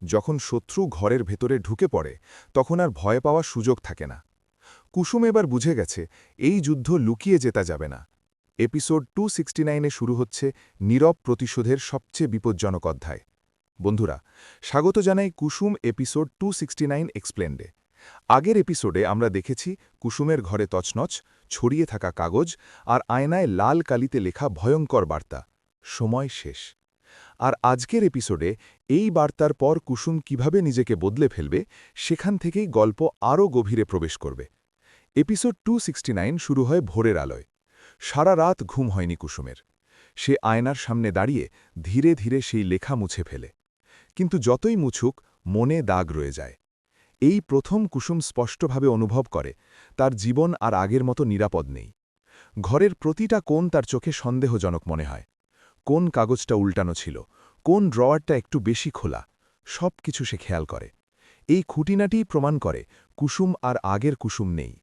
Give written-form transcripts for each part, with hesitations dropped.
যখন শত্রু ঘরের ভেতরে ঢুকে পড়ে তখন আর ভয় পাওয়ার সুযোগ থাকে না। কুসুম এবার বুঝে গেছে এই যুদ্ধ লুকিয়ে জেতা যাবে না। এপিসোড 269-এ শুরু হচ্ছে নীরব প্রতিশোধের সবচেয়ে বিপজ্জনক অধ্যায়। বন্ধুরা, স্বাগত জানাই কুসুম এপিসোড 269 এক্সপ্লেন্ডে। আগের এপিসোডে আমরা দেখেছি কুসুমের ঘরে তছনছ, ছড়িয়ে থাকা কাগজ আর আয়নায় লাল কালিতে লেখা ভয়ঙ্কর বার্তা, সময় শেষ। আর আজকের এপিসোডে এই বার্তার পর কুসুম কিভাবে নিজেকে বদলে ফেলবে সেখান থেকেই গল্প আরও গভীরে প্রবেশ করবে। এপিসোড 269 শুরু হয় ভোরের আলোয়। সারা রাত ঘুম হয়নি কুসুমের। সে আয়নার সামনে দাঁড়িয়ে ধীরে ধীরে সেই লেখা মুছে ফেলে। কিন্তু যতই মুছুক, মনে দাগ রয়ে যায়। এই প্রথম কুসুম স্পষ্টভাবে অনুভব করে তার জীবন আর আগের মতো নিরাপদ নেই। ঘরের প্রতিটা কোণ তার চোখে সন্দেহজনক মনে হয়। কোন কাগজটা উল্টানো ছিল, কোন ড্রয়ারটা একটু বেশি খোলা, সব কিছু সে খেয়াল করে। এই খুঁটিনাটিই প্রমাণ করে কুসুম আর আগের কুসুম নেই।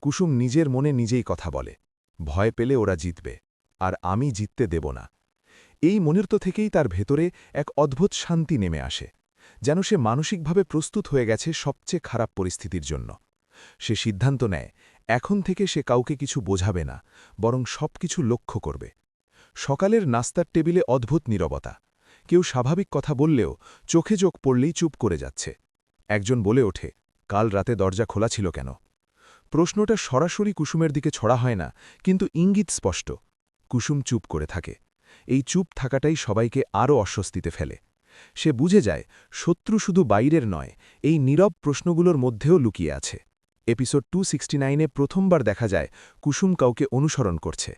কুসুম নিজের মনে নিজেই কথা বলে, ভয় পেলে ওরা জিতবে, আর আমি জিততে দেব না। এই মনির্ত থেকেই তার ভেতরে এক অদ্ভুত শান্তি নেমে আসে, যেন সে মানসিকভাবে প্রস্তুত হয়ে গেছে সবচেয়ে খারাপ পরিস্থিতির জন্য। সে সিদ্ধান্ত নেয় এখন থেকে সে কাউকে কিছু বোঝাবে না, বরং সবকিছু লক্ষ্য করবে। সকালের নাস্তার টেবিলে অদ্ভুত নীরবতা। কেউ স্বাভাবিক কথা বললেও চোখে চোখ পড়লেই চুপ করে যাচ্ছে। একজন বলে ওঠে, কাল রাতে দরজা খোলা ছিল কেন? প্রশ্নটা সরাসরি কুসুমের দিকে ছড়া হয় না, কিন্তু ইঙ্গিত স্পষ্ট। কুসুম চুপ করে থাকে। এই চুপ থাকাটাই সবাইকে আরও অস্বস্তিতে ফেলে। সে বুঝে যায় শত্রু শুধু বাইরের নয়, এই নীরব প্রশ্নগুলোর মধ্যেও লুকিয়ে আছে। এপিসোড 269-এ প্রথমবার দেখা যায় কুসুম কাউকে অনুসরণ করছে।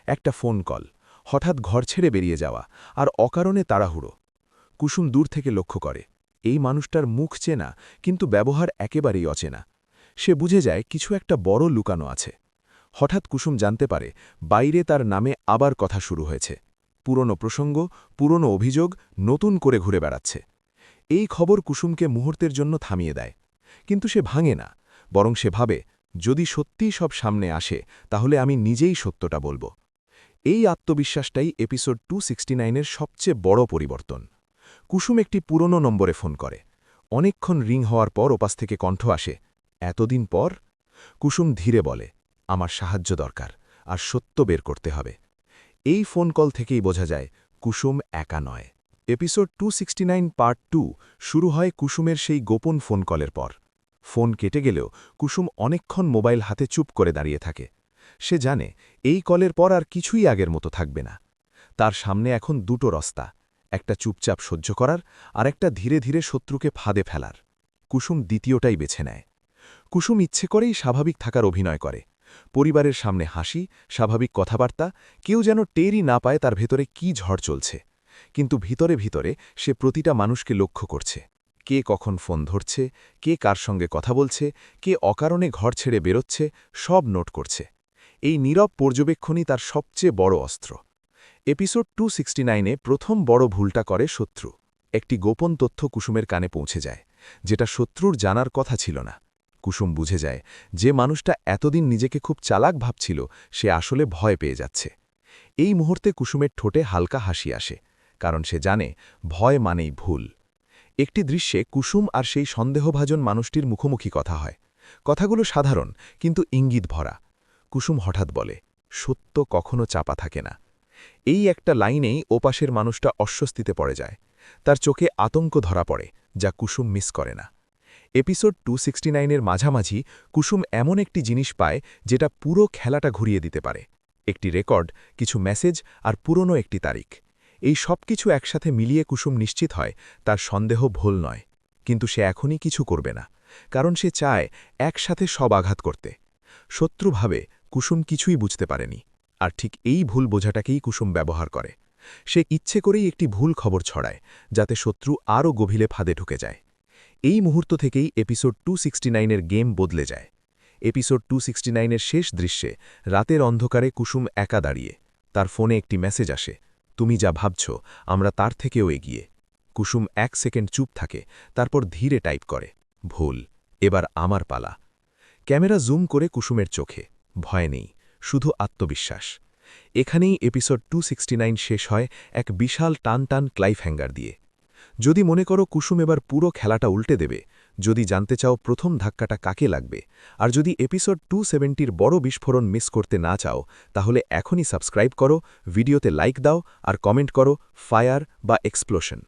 একটা ফোন কল, হঠাৎ ঘর ছেড়ে বেরিয়ে যাওয়া, আর অকারণে তাড়াহুড়ো। কুসুম দূর থেকে লক্ষ্য করে এই মানুষটার মুখ চেনা, কিন্তু ব্যবহার একেবারেই অচেনা। সে বুঝে যায় কিছু একটা বড় লুকানো আছে। হঠাৎ কুসুম জানতে পারে বাইরে তার নামে আবার কথা শুরু হয়েছে। পুরনো প্রসঙ্গ, পুরনো অভিযোগ নতুন করে ঘুরে বেড়াচ্ছে। এই খবর কুসুমকে মুহূর্তের জন্য থামিয়ে দেয়। কিন্তু সে ভাঙে না, বরং সে ভাবে যদি সত্যিই সব সামনে আসে তাহলে আমি নিজেই সত্যটা বলবো। এই আত্মবিশ্বাসটাই এপিসোড 269-এর সবচেয়ে বড় পরিবর্তন। কুসুম একটি পুরনো নম্বরে ফোন করে। অনেকক্ষণ রিং হওয়ার পর ওপাশ থেকে কণ্ঠ আসে, এতদিন পর? কুসুম ধীরে বলে, আমার সাহায্য দরকার, আর সত্য বের করতে হবে। এই ফোন কল থেকেই বোঝা যায় কুসুম একা নয়। এপিসোড 269 পার্ট 2 শুরু হয় কুসুমের সেই গোপন ফোন কলের পর। ফোন কেটে গেলেও কুসুম অনেকক্ষণ মোবাইল হাতে চুপ করে দাঁড়িয়ে থাকে। সে জানে এই কলের পর আর কিছুই আগের মতো থাকবে না। তার সামনে এখন দুটো রাস্তা, একটা চুপচাপ সহ্য করার, আর একটা ধীরে ধীরে শত্রুকে ফাঁদে ফেলার। কুসুম দ্বিতীয়টাই বেছে নেয়। কুসুম ইচ্ছে করেই স্বাভাবিক থাকার অভিনয় করে। পরিবারের সামনে হাসি, স্বাভাবিক কথাবার্তা, কেউ যেন টেরই না পায় তার ভেতরে কি ঝড় চলছে। কিন্তু ভিতরে ভিতরে সে প্রতিটা মানুষকে লক্ষ্য করছে। কে কখন ফোন ধরছে, কে কার সঙ্গে কথা বলছে, কে অকারণে ঘর ছেড়ে বেরোচ্ছে, সব নোট করছে। এই নীরব পর্যবেক্ষণই তার সবচেয়ে বড় অস্ত্র। এপিসোড 269-এ প্রথম বড় ভুলটা করে শত্রু। একটি গোপন তথ্য কুসুমের কানে পৌঁছে যায়, যেটা শত্রুর জানার কথা ছিল না। কুসুম বুঝে যায় যে মানুষটা এতদিন নিজেকে খুব চালাক ভাবছিল সে আসলে ভয় পেয়ে যাচ্ছে। এই মুহূর্তে কুসুমের ঠোঁটে হালকা হাসি আসে, কারণ সে জানে ভয় মানেই ভুল। একটি দৃশ্যে কুসুম আর সেই সন্দেহভাজন মানুষটির মুখোমুখি কথা হয়। কথাগুলো সাধারণ, কিন্তু ইঙ্গিত ভরা। কুসুম হঠাৎ বলে, সত্য কখনো চাপা থাকে না। এই একটা লাইনেই ওপাশের মানুষটা অস্বস্তিতে পড়ে যায়। তার চোখে আতঙ্ক ধরা পড়ে, যা কুসুম মিস করে না। এপিসোড 269-এর মাঝামাঝি কুসুম এমন একটি জিনিস পায় যেটা পুরো খেলাটা ঘুরিয়ে দিতে পারে। একটি রেকর্ড, কিছু মেসেজ আর পুরনো একটি তারিখ। এই সব কিছু একসাথে মিলিয়ে কুসুম নিশ্চিত হয় তার সন্দেহ ভুল নয়। কিন্তু সে এখনই কিছু করবে না, কারণ সে চায় একসাথে সব আঘাত করতে। শত্রু ভাবে কুসুম কিছুই বুঝতে পারেনি, আর ঠিক এই ভুল বোঝাটাকেই কুসুম ব্যবহার করে। সে ইচ্ছে করেই একটি ভুল খবর ছড়ায়, যাতে শত্রু আরও গভীরে ফাঁদে ঢুকে যায়। এই মুহূর্ত থেকেই এপিসোড 269-এর গেম বদলে যায়। এপিসোড 269-এর শেষ দৃশ্যে রাতের অন্ধকারে কুসুম একা দাঁড়িয়ে। তার ফোনে একটি মেসেজ আসে, তুমি যা ভাবছ আমরা তার থেকেও এগিয়ে। কুসুম 1 সেকেন্ড চুপ থাকে, তারপর ধীরে টাইপ করে, ভুল, এবার আমার পালা। ক্যামেরা জুম করে কুসুমের চোখে। ভয় নেই, শুধু আত্মবিশ্বাস। এখানেই এপিসোড 269 শেষ হয় এক বিশাল টান টান ক্লাইফ হ্যাঙ্গার দিয়ে। যদি মনে করো কুসুম এবার পুরো খেলাটা উল্টে দেবে, যদি জানতে চাও প্রথম ধাক্কাটা কাকে লাগবে, আর যদি এপিসোড 270-র বড় বিস্ফোরণ মিস করতে না চাও, তাহলে এখনই সাবস্ক্রাইব করো, ভিডিওতে লাইক দাও আর কমেন্ট করো ফায়ার বা এক্সপ্লোশন।